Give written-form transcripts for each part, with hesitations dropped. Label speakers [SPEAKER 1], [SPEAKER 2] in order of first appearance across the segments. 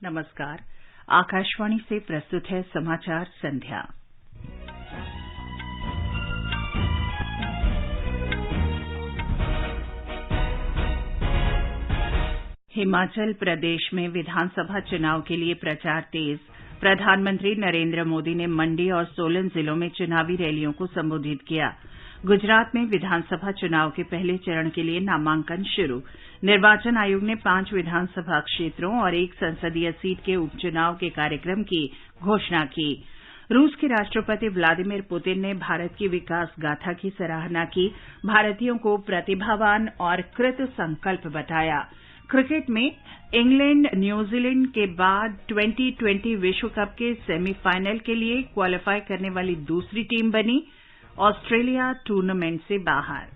[SPEAKER 1] नमस्कार। आकाशवाणी से प्रस्तुत है समाचार संध्या। हिमाचल प्रदेश में विधानसभा चुनाव के लिए प्रचार तेज। प्रधानमंत्री नरेंद्र मोदी ने मंडी और सोलन जिलों में चुनावी रैलियों को संबोधित किया। गुजरात में विधानसभा चुनाव के पहले चरण के लिए नामांकन शुरू। निर्वाचन आयोग ने 5 विधानसभा क्षेत्रों और 1 संसदीय सीट के उपचुनाव के कार्यक्रम की घोषणा की। रूस के राष्ट्रपति व्लादिमीर पुतिन ने भारत की विकास गाथा की सराहना की। भारतीयों को प्रतिभावान और कृत संकल्प बताया। क्रिकेट में इंग्लैंड न्यूजीलैंड के बाद 2020 विश्व कप के सेमीफाइनल के लिए क्वालीफाई करने वाली दूसरी टीम बनी। ऑस्ट्रेलिया टूर्नामेंट से बाहर।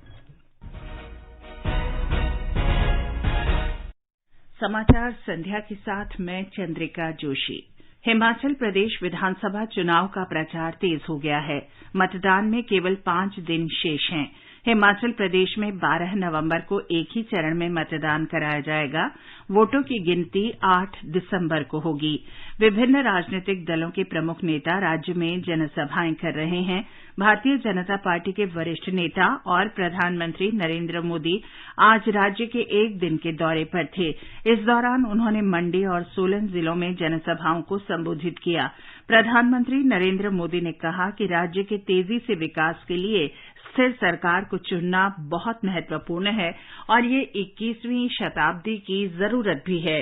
[SPEAKER 1] समाचार संध्या के साथ मैं चंद्रिका जोशी। हिमाचल प्रदेश विधानसभा चुनाव का प्रचार तेज हो गया है। मतदान में केवल 5 दिन शेष हैं। हिमाचल प्रदेश में 12 नवंबर को एक ही चरण में मतदान कराया जाएगा। वोटों की गिनती 8 दिसंबर को होगी। विभिन्न राजनीतिक दलों के प्रमुख नेता राज्य में जनसभाएं कर रहे हैं। भारतीय जनता पार्टी के वरिष्ठ नेता और प्रधानमंत्री नरेंद्र मोदी आज राज्य के 1 दिन के दौरे पर थे। इस दौरान उन्होंने मंडी और सोलन जिलों में जनसभाओं को संबोधित किया। प्रधानमंत्री नरेंद्र मोदी ने कहा कि राज्य के तेजी से विकास के लिए स्थिर सरकार को चुनना बहुत महत्वपूर्ण है और ये 21वीं शताब्दी की जरूरत भी है।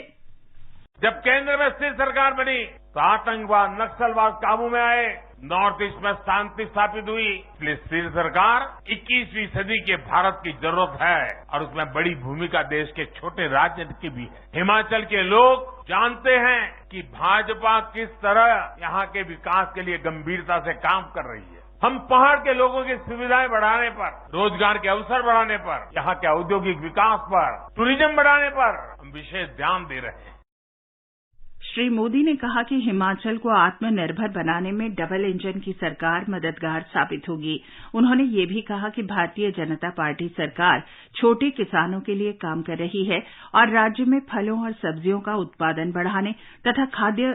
[SPEAKER 2] जब केंद्र में स्थिर सरकार बनी तो आतंकवाद, नक्सलवाद काबू में आए, नॉर्थ ईस्ट में शांति स्थापित हुई। इसलिए स्थिर सरकार 21वीं सदी के भारत की जरूरत है और उसमें बड़ी भूमिका देश के छोटे राज्य की भी है। हिमाचल के लोग जानते हैं कि भाजपा किस तरह यहाँ के विकास के लिए गंभीरता से काम कर रही है। हम पहाड़ के लोगों की सुविधाएं बढ़ाने पर, रोजगार के अवसर बढ़ाने पर, यहाँ के औद्योगिक विकास पर, टूरिज्म बढ़ाने पर हम विशेष ध्यान दे रहे हैं।
[SPEAKER 1] श्री मोदी ने कहा कि हिमाचल को आत्मनिर्भर बनाने में डबल इंजन की सरकार मददगार साबित होगी। उन्होंने ये भी कहा कि भारतीय जनता पार्टी सरकार छोटे किसानों के लिए काम कर रही है और राज्य में फलों और सब्जियों का उत्पादन बढ़ाने तथा खाद्य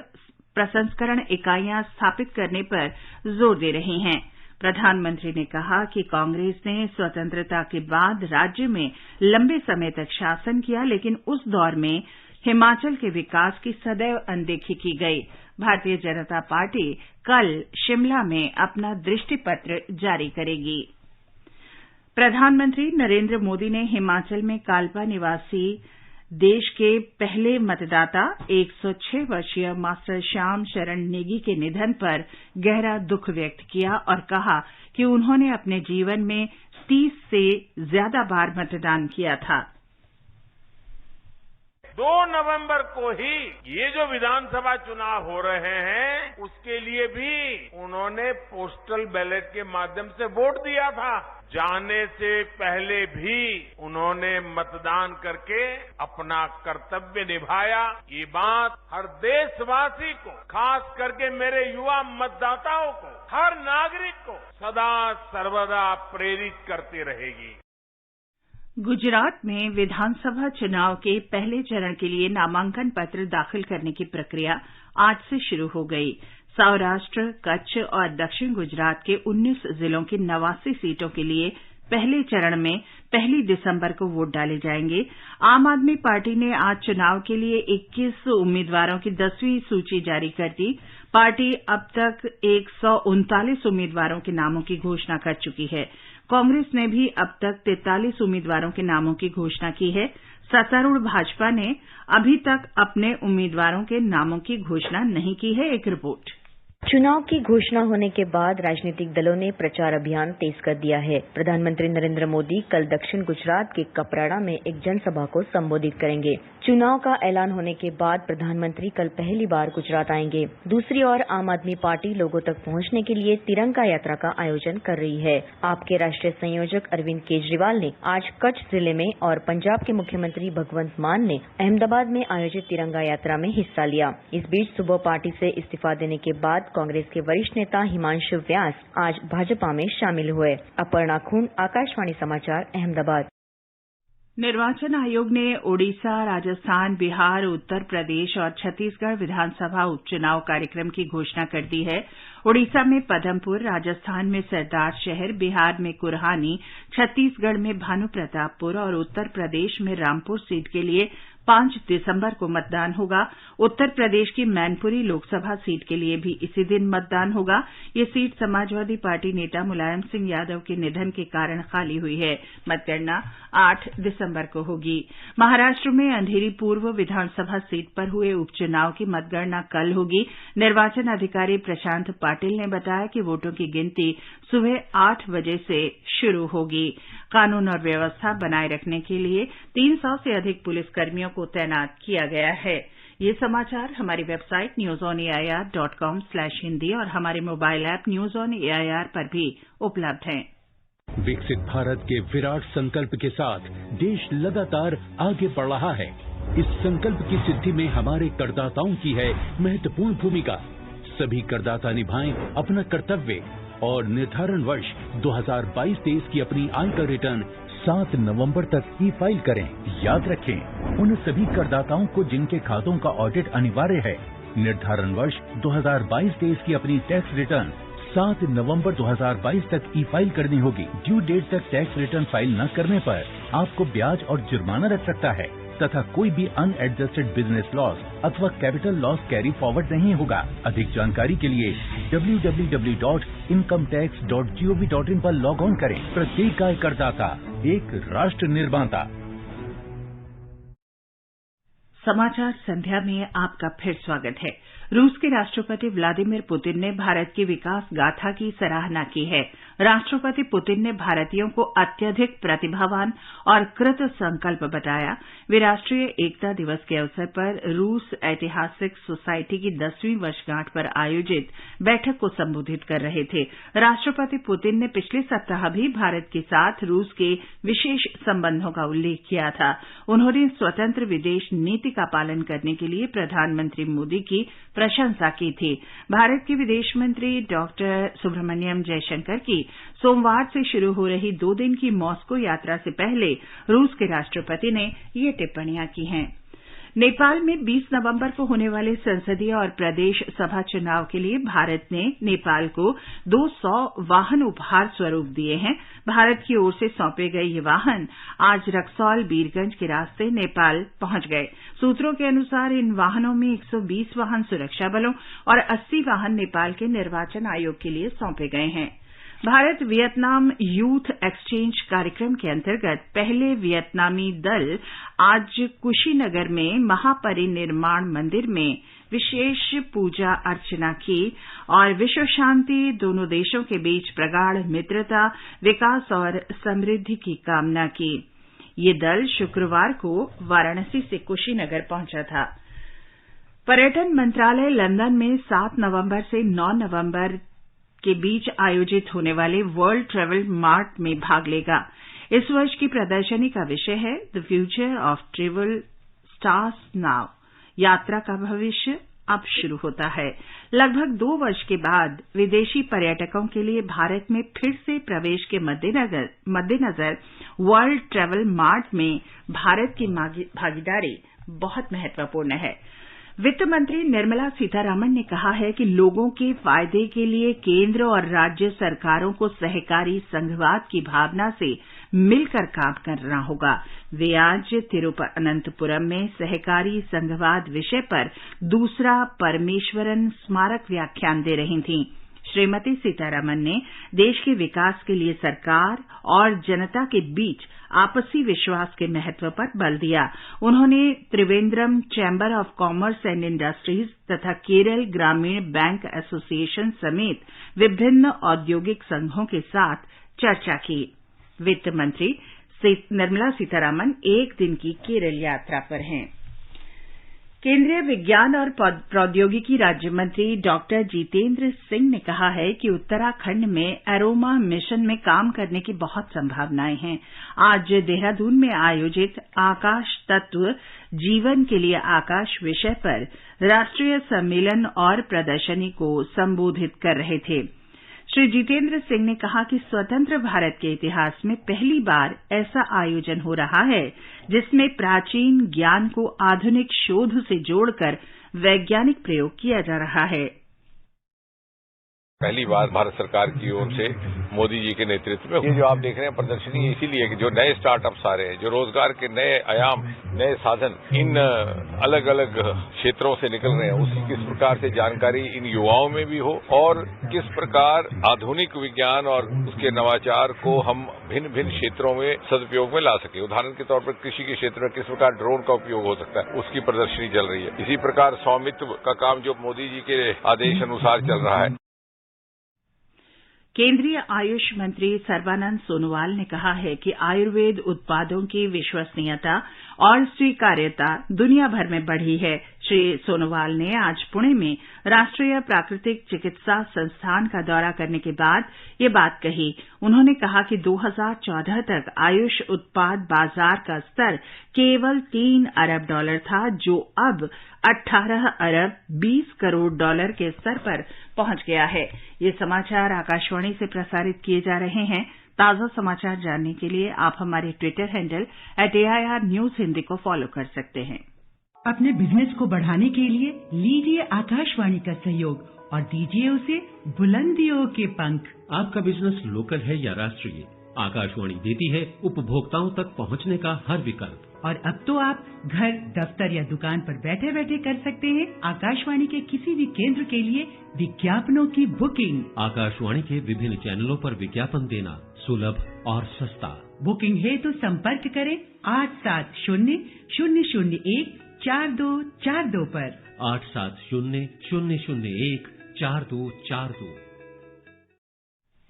[SPEAKER 1] प्रसंस्करण इकाइयां स्थापित करने पर जोर दे रही हैं। प्रधानमंत्री ने कहा कि कांग्रेस ने स्वतंत्रता के बाद राज्य में लंबे समय तक शासन किया, लेकिन उस दौर में हिमाचल के विकास की सदैव अनदेखी की गई। भारतीय जनता पार्टी कल शिमला में अपना दृष्टिपत्र जारी करेगी। प्रधानमंत्री नरेंद्र मोदी ने हिमाचल में कालपा निवासी देश के पहले मतदाता 106 वर्षीय मास्टर श्याम शरण नेगी के निधन पर गहरा दुख व्यक्त किया और कहा कि उन्होंने अपने जीवन में 30 से ज्यादा बार मतदान किया था।
[SPEAKER 2] 2 नवंबर को ही ये जो विधानसभा चुनाव हो रहे हैं उसके लिए भी उन्होंने पोस्टल बैलेट के माध्यम से वोट दिया था। जाने से पहले भी उन्होंने मतदान करके अपना कर्तव्य निभाया। ये बात हर देशवासी को, खास करके मेरे युवा मतदाताओं को, हर नागरिक को सदा सर्वदा प्रेरित करती रहेगी।
[SPEAKER 1] गुजरात में विधानसभा चुनाव के पहले चरण के लिए नामांकन पत्र दाखिल करने की प्रक्रिया आज से शुरू हो गई। सौराष्ट्र, कच्छ और दक्षिण गुजरात के 19 जिलों की 89 सीटों के लिए पहले चरण में 1 दिसंबर को वोट डाले जाएंगे। आम आदमी पार्टी ने आज चुनाव के लिए 21 उम्मीदवारों की 10वीं सूची जारी कर दी। पार्टी अब तक 139 उम्मीदवारों के नामों की घोषणा कर चुकी है। कांग्रेस ने भी अब तक 43 उम्मीदवारों के नामों की घोषणा की है। सत्तारूढ़ भाजपा ने अभी तक अपने उम्मीदवारों के नामों की घोषणा नहीं की है। एक रिपोर्ट।
[SPEAKER 3] चुनाव की घोषणा होने के बाद राजनीतिक दलों ने प्रचार अभियान तेज कर दिया है। प्रधानमंत्री नरेंद्र मोदी कल दक्षिण गुजरात के कपराड़ा में एक जनसभा को संबोधित करेंगे। चुनाव का ऐलान होने के बाद प्रधानमंत्री कल पहली बार गुजरात आएंगे। दूसरी ओर आम आदमी पार्टी लोगों तक पहुंचने के लिए तिरंगा यात्रा का आयोजन कर रही है। आपके राष्ट्रीय संयोजक अरविंद केजरीवाल ने आज कच्छ जिले में और पंजाब के मुख्यमंत्री भगवंत मान ने अहमदाबाद में आयोजित तिरंगा यात्रा में हिस्सा लिया। इस बीच सुबह पार्टी से इस्तीफा देने के बाद कांग्रेस के वरिष्ठ नेता हिमांशु व्यास आज भाजपा में शामिल हुए। अपर्णा खून, आकाशवाणी समाचार, अहमदाबाद।
[SPEAKER 1] निर्वाचन आयोग ने ओडिशा, राजस्थान, बिहार, उत्तर प्रदेश और छत्तीसगढ़ विधानसभा उपचुनाव कार्यक्रम की घोषणा कर दी है। ओडिशा में पदमपुर, राजस्थान में सरदारशहर, बिहार में कुरहानी, छत्तीसगढ़ में भानुप्रतापपुर और उत्तर प्रदेश में रामपुर सीट के लिए 5 दिसंबर को मतदान होगा। उत्तर प्रदेश की मैनपुरी लोकसभा सीट के लिए भी इसी दिन मतदान होगा। ये सीट समाजवादी पार्टी नेता मुलायम सिंह यादव के निधन के कारण खाली हुई है। मतगणना 8 दिसंबर को होगी। महाराष्ट्र में अंधेरी पूर्व विधानसभा सीट पर हुए उपचुनाव की मतगणना कल होगी। निर्वाचन अधिकारी प्रशांत पाटिल ने बताया कि वोटों की गिनती सुबह 8 बजे से शुरू होगी। कानून और व्यवस्था बनाए रखने के लिए 300 से अधिक पुलिसकर्मियों को तैनात किया गया है। ये समाचार हमारी वेबसाइट newsonair.com/hindi और हमारे mobile app news on AIR पर भी उपलब्ध हैं।
[SPEAKER 4] विकसित भारत के विराट संकल्प के साथ देश लगातार आगे बढ़ रहा है। इस संकल्प की सिद्धि में हमारे करदाताओं की है महत्वपूर्ण भूमिका। सभी करदाता निभाएं अपना कर्तव्य और निर्धारण वर्ष 2022-23 की अपनी आयकर रिटर्न 7 नवंबर तक ई फाइल करें। याद रखें, उन सभी करदाताओं को जिनके खातों का ऑडिट अनिवार्य है, निर्धारण वर्ष 2022-23 की अपनी टैक्स रिटर्न 7 नवंबर 2022 तक ई फाइल करनी होगी। ड्यू डेट तक टैक्स रिटर्न फाइल न करने पर आपको ब्याज और जुर्माना लग सकता है तथा कोई भी अनएडजस्टेड बिजनेस लॉस अथवा कैपिटल लॉस कैरी फॉरवर्ड नहीं होगा। अधिक जानकारी के लिए www.incometax.gov.in पर लॉग ऑन करें। प्रत्येक आय करदाता एक राष्ट्र निर्माता।
[SPEAKER 1] समाचार संध्या में आपका फिर स्वागत है। रूस के राष्ट्रपति व्लादिमीर पुतिन ने भारत की विकास गाथा की सराहना की है। राष्ट्रपति पुतिन ने भारतीयों को अत्यधिक प्रतिभावान और कृत संकल्प बताया। वे राष्ट्रीय एकता दिवस के अवसर पर रूस ऐतिहासिक सोसाइटी की 10वीं वर्षगांठ पर आयोजित बैठक को संबोधित कर रहे थे। राष्ट्रपति पुतिन ने पिछले सप्ताह भी भारत के साथ रूस के विशेष संबंधों का उल्लेख किया था। उन्होंने स्वतंत्र विदेश नीति का पालन करने के लिए प्रधानमंत्री मोदी की प्रशंसा की थी। भारत के विदेश मंत्री डॉक्टर सुब्रमण्यम जयशंकर की सोमवार से शुरू हो रही 2 दिन की मॉस्को यात्रा से पहले रूस के राष्ट्रपति ने ये टिप्पणियां की हैं। नेपाल में 20 नवंबर को होने वाले संसदीय और प्रदेश सभा चुनाव के लिए भारत ने नेपाल को 200 वाहन उपहार स्वरूप दिए हैं। भारत की ओर से सौंपे गए ये वाहन आज रक्सौल बीरगंज के रास्ते नेपाल पहुंच गए। सूत्रों के अनुसार इन वाहनों में 120 वाहन सुरक्षा बलों और 80 वाहन नेपाल के निर्वाचन आयोग के लिए सौंपे गए हैं। भारत वियतनाम यूथ एक्सचेंज कार्यक्रम के अंतर्गत पहले वियतनामी दल आज कुशीनगर में महापरिनिर्वाण मंदिर में विशेष पूजा अर्चना की और विश्व शांति, दोनों देशों के बीच प्रगाढ़ मित्रता, विकास और समृद्धि की कामना की। ये दल शुक्रवार को वाराणसी से कुशीनगर पहुंचा था। पर्यटन मंत्रालय लंदन में 7 नवंबर से 9 नवंबर के बीच आयोजित होने वाले वर्ल्ड ट्रैवल मार्ट में भाग लेगा। इस वर्ष की प्रदर्शनी का विषय है the future of travel starts now. यात्रा का भविष्य अब शुरू होता है। लगभग 2 वर्ष के बाद विदेशी पर्यटकों के लिए भारत में फिर से प्रवेश के मद्देनजर वर्ल्ड ट्रैवल मार्ट में भारत की भागीदारी बहुत महत्वपूर्ण है। वित्त मंत्री निर्मला सीतारामन ने कहा है कि लोगों के फायदे के लिए केंद्र और राज्य सरकारों को सहकारी संघवाद की भावना से मिलकर काम करना होगा। वे आज तिरुवनंतपुरम में सहकारी संघवाद विषय पर दूसरा परमेश्वरन स्मारक व्याख्यान दे रही थीं। श्रीमती सीतारामन ने देश के विकास के लिए सरकार और जनता के बीच आपसी विश्वास के महत्व पर बल दिया। उन्होंने Trivandrum chamber of commerce and industries तथा केरल ग्रामीण बैंक एसोसिएशन समेत विभिन्न औद्योगिक संघों के साथ चर्चा की। वित्त मंत्री निर्मला सीतारामन 1 दिन की केरल यात्रा पर हैं। केंद्रीय विज्ञान और प्रौद्योगिकी राज्य मंत्री डॉक्टर जितेंद्र सिंह ने कहा है कि उत्तराखंड में एरोमा मिशन में काम करने की बहुत संभावनाएं हैं। आज देहरादून में आयोजित आकाश तत्व जीवन के लिए आकाश विषय पर राष्ट्रीय सम्मेलन और प्रदर्शनी को संबोधित कर रहे थे। श्री जितेंद्र सिंह ने कहा कि स्वतंत्र भारत के इतिहास में पहली बार ऐसा आयोजन हो रहा है जिसमें प्राचीन ज्ञान को आधुनिक शोध से जोड़कर वैज्ञानिक प्रयोग किया जा रहा है।
[SPEAKER 5] पहली बार भारत सरकार की ओर से मोदी जी के नेतृत्व में ये जो आप देख रहे हैं प्रदर्शनी इसीलिए कि जो नए स्टार्टअप्स आ रहे हैं, जो रोजगार के नए आयाम, नए साधन इन अलग अलग क्षेत्रों से निकल रहे हैं, उसकी किस प्रकार से जानकारी इन युवाओं में भी हो और किस प्रकार आधुनिक विज्ञान और उसके नवाचार को हम भिन्न भिन्न क्षेत्रों में सदुपयोग में ला सके। उदाहरण के तौर पर कृषि के क्षेत्र में किस प्रकार ड्रोन का उपयोग हो सकता है, उसकी प्रदर्शनी चल रही है। इसी प्रकार स्वामित्व का काम जो मोदी जी के आदेश अनुसार चल रहा है।
[SPEAKER 1] केंद्रीय आयुष मंत्री सर्बानंद सोनोवाल ने कहा है कि आयुर्वेद उत्पादों की विश्वसनीयता और स्वीकार्यता दुनिया भर में बढ़ी है। श्री सोनोवाल ने आज पुणे में राष्ट्रीय प्राकृतिक चिकित्सा संस्थान का दौरा करने के बाद ये बात कही। उन्होंने कहा कि 2014 तक आयुष उत्पाद बाजार का स्तर केवल $3 अरब था, जो अब 18 अरब 20 करोड़ डॉलर के स्तर पर पहुंच गया है। ये समाचार आकाशवाणी से प्रसारित किए जा रहे हैं। ताजा समाचार जानने के लिए आप हमारे Twitter handle @AIR News Hindi को फॉलो कर सकते हैं।
[SPEAKER 6] अपने बिजनेस को बढ़ाने के लिए लीजिए आकाशवाणी का सहयोग और दीजिए उसे बुलंदियों के पंख।
[SPEAKER 4] आपका बिजनेस लोकल है या राष्ट्रीय, आकाशवाणी देती है उपभोक्ताओं तक पहुंचने का हर विकल्प।
[SPEAKER 6] और अब तो आप घर, दफ्तर या दुकान पर बैठे बैठे कर सकते हैं आकाशवाणी के किसी भी केंद्र के लिए विज्ञापनों की बुकिंग।
[SPEAKER 4] आकाशवाणी के विभिन्न चैनलों पर विज्ञापन देना सुलभ और सस्ता।
[SPEAKER 6] बुकिंग है तो संपर्क करें 8700014242 पर।
[SPEAKER 4] 8700014242।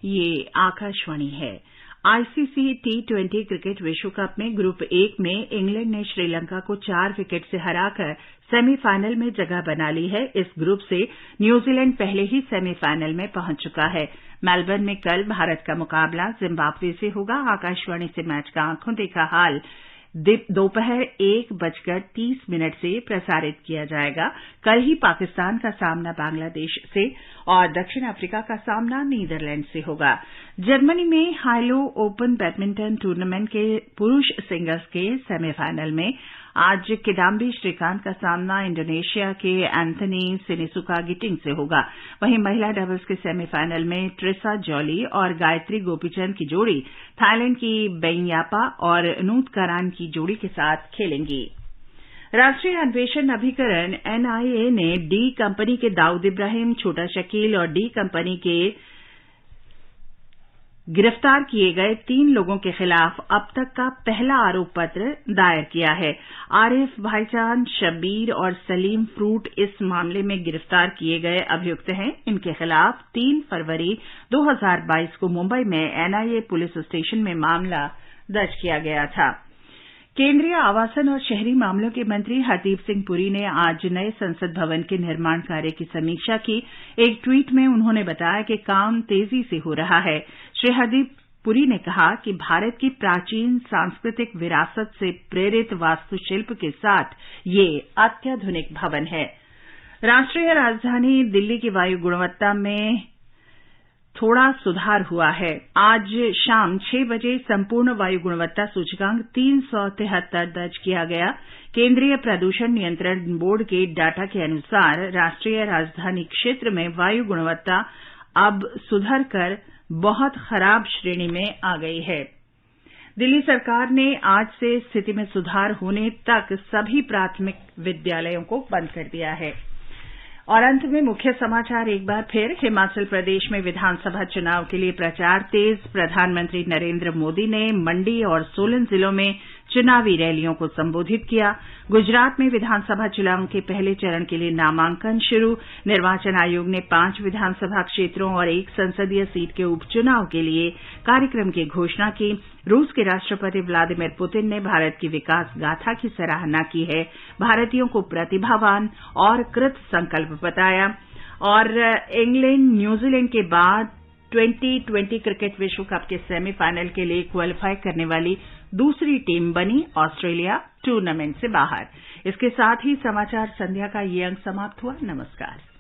[SPEAKER 1] ये आकाशवाणी है। आईसीसी T20 क्रिकेट विश्व कप में ग्रुप 1 में इंग्लैंड ने श्रीलंका को 4 विकेट से हराकर सेमीफाइनल में जगह बना ली है। इस ग्रुप से न्यूजीलैंड पहले ही सेमीफाइनल में पहुंच चुका है। मेलबर्न में कल भारत का मुकाबला जिम्बाब्वे से होगा। आकाशवाणी से मैच का आंखों देखा हाल दोपहर 1:30 से प्रसारित किया जाएगा। कल ही पाकिस्तान का सामना बांग्लादेश से और दक्षिण अफ्रीका का सामना नीदरलैंड से होगा। जर्मनी में हाइलो ओपन बैडमिंटन टूर्नामेंट के पुरुष सिंगल्स के सेमीफाइनल में आज किदाम्बी श्रीकांत का सामना इंडोनेशिया के एंथनी सिनिसुका गिटिंग से होगा। वहीं महिला डबल्स के सेमीफाइनल में ट्रिसा जॉली और गायत्री गोपीचंद की जोड़ी थाईलैंड की बेंयापा और नूत करान की जोड़ी के साथ खेलेंगी। राष्ट्रीय अन्वेषण अभिकरण NIA ने डी कंपनी के दाऊद इब्राहिम, छोटा शकील और डी कंपनी के गिरफ्तार किए गए 3 लोगों के खिलाफ अब तक का पहला आरोप पत्र दायर किया है। आरिफ, भाईचांद, शब्बीर और सलीम फ्रूट इस मामले में गिरफ्तार किए गए अभियुक्त हैं। इनके खिलाफ 3 फरवरी 2022 को मुंबई में NIA पुलिस स्टेशन में मामला दर्ज किया गया था। केंद्रीय आवासन और शहरी मामलों के मंत्री हरदीप सिंह पुरी ने आज नए संसद भवन के निर्माण कार्य की समीक्षा की। एक ट्वीट में उन्होंने बताया कि काम तेजी से हो रहा है। श्री हरदीप पुरी ने कहा कि भारत की प्राचीन सांस्कृतिक विरासत से प्रेरित वास्तुशिल्प के साथ ये अत्याधुनिक भवन है। राष्ट्रीय राजधानी दिल्ली की वायु गुणवत्ता में थोड़ा सुधार हुआ है। आज शाम 6 बजे संपूर्ण वायु गुणवत्ता सूचकांक 373 दर्ज किया गया। केंद्रीय प्रदूषण नियंत्रण बोर्ड के डाटा के अनुसार राष्ट्रीय राजधानी क्षेत्र में वायु गुणवत्ता अब सुधर कर बहुत खराब श्रेणी में आ गई है। दिल्ली सरकार ने आज से स्थिति में सुधार होने तक सभी प्राथमिक विद्यालयों को बंद कर दिया है। और अंत में मुख्य समाचार एक बार फिर। हिमाचल प्रदेश में विधानसभा चुनाव के लिए प्रचार तेज। प्रधानमंत्री नरेंद्र मोदी ने मंडी और सोलन जिलों में चुनावी रैलियों को संबोधित किया। गुजरात में विधानसभा चुनाव के पहले चरण के लिए नामांकन शुरू। निर्वाचन आयोग ने 5 विधानसभा क्षेत्रों और 1 संसदीय सीट के उपचुनाव के लिए कार्यक्रम की घोषणा की। रूस के राष्ट्रपति व्लादिमीर पुतिन ने भारत की विकास गाथा की सराहना की है। भारतीयों को प्रतिभावान और कृत संकल्प बताया। और इंग्लैंड न्यूजीलैंड के बाद 2020 क्रिकेट विश्व कप के सेमीफाइनल के लिए क्वालीफाई करने वाली दूसरी टीम बनी ऑस्ट्रेलिया टूर्नामेंट से बाहर। इसके साथ ही समाचार संध्या का ये अंक समाप्त हुआ। नमस्कार।